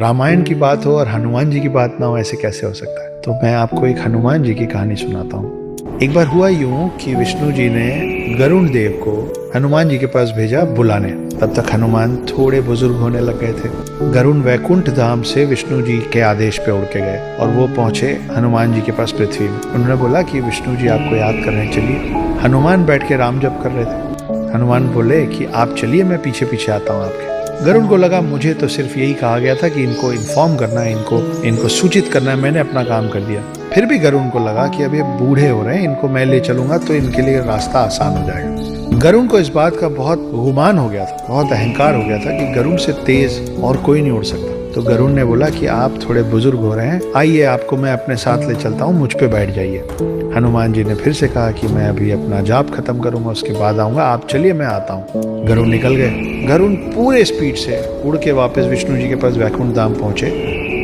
रामायण की बात हो और हनुमान जी की बात ना हो, ऐसे कैसे हो सकता है। तो मैं आपको एक हनुमान जी की कहानी सुनाता हूँ। एक बार हुआ यूं कि विष्णु जी ने गरुण देव को हनुमान जी के पास भेजा बुलाने। तब तक हनुमान थोड़े बुजुर्ग होने लग गए थे। गरुण वैकुंठ धाम से विष्णु जी के आदेश पे उड़ के गए और वो पहुंचे हनुमान जी के पास पृथ्वी में। उन्होंने बोला कि विष्णु जी आपको याद कर रहे हैं, चलिए। हनुमान बैठ के राम जप कर रहे थे। हनुमान बोले कि आप चलिए, मैं पीछे पीछे आता हूँ आपके। गरुड़ को लगा मुझे तो सिर्फ यही कहा गया था कि इनको इन्फॉर्म करना है, इनको सूचित करना है, मैंने अपना काम कर दिया। फिर भी गरुड़ को लगा कि अब ये बूढ़े हो रहे हैं, इनको मैं ले चलूंगा तो इनके लिए रास्ता आसान हो जाएगा। गरुड़ को इस बात का बहुत गुमान हो गया था, बहुत अहंकार हो गया था कि गरुड़ से तेज और कोई नहीं उड़ सकता। तो गरुड़ ने बोला कि आप थोड़े बुजुर्ग हो रहे हैं, आइए आपको मैं अपने साथ ले चलता हूँ, मुझ पे बैठ जाइए। हनुमान जी ने फिर से कहा कि मैं अभी अपना जाप खत्म करूंगा, उसके बाद आऊंगा, आप चलिए मैं आता हूँ। गरुड़ निकल गए। गरुड़ पूरे स्पीड से उड़ के वापस विष्णु जी के पास वैकुंठ धाम पहुंचे।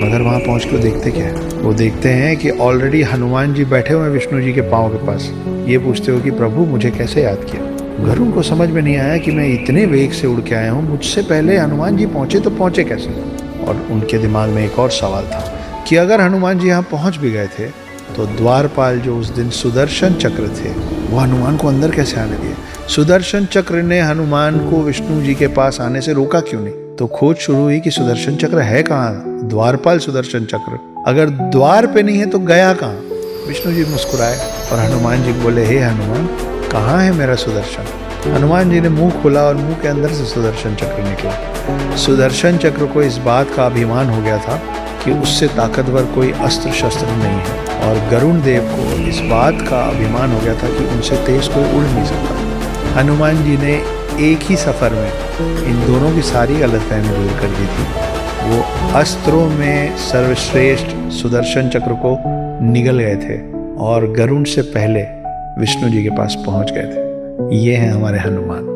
मगर वहां पहुंच के देखते क्या है, वो देखते हैं कि ऑलरेडी हनुमान जी बैठे हुए हैं विष्णु जी के पाँव के पास। ये पूछते हो कि प्रभु मुझे कैसे याद किया। गरुड़ को समझ में नहीं आया कि मैं इतने वेग से उड़ के आया हूँ, मुझसे पहले हनुमान जी पहुंचे तो पहुंचे कैसे। और उनके दिमाग में एक और सवाल था कि अगर हनुमान जी यहाँ पहुंच भी गए थे तो द्वारपाल जो उस दिन सुदर्शन चक्र थे वो हनुमान को अंदर कैसे आने दिए। सुदर्शन चक्र ने हनुमान को विष्णु जी के पास आने से रोका क्यों नहीं। तो खोज शुरू हुई कि सुदर्शन चक्र है कहाँ, द्वारपाल सुदर्शन चक्र अगर द्वार पे नहीं है तो गया कहाँ। विष्णु जी मुस्कुराए और हनुमान जी बोले, हे हनुमान, कहाँ है मेरा सुदर्शन। हनुमान जी ने मुंह खोला और मुंह के अंदर से सुदर्शन चक्र निकला। सुदर्शन चक्र को इस बात का अभिमान हो गया था कि उससे ताकतवर कोई अस्त्र शस्त्र नहीं है, और गरुड़ देव को इस बात का अभिमान हो गया था कि उनसे तेज कोई उड़ नहीं सकता। हनुमान जी ने एक ही सफर में इन दोनों की सारी गलतफहमी दूर कर दी थी। वो अस्त्रों में सर्वश्रेष्ठ सुदर्शन चक्र को निगल गए थे और गरुड़ से पहले विष्णु जी के पास पहुंच गए थे। ये हैं हमारे हनुमान।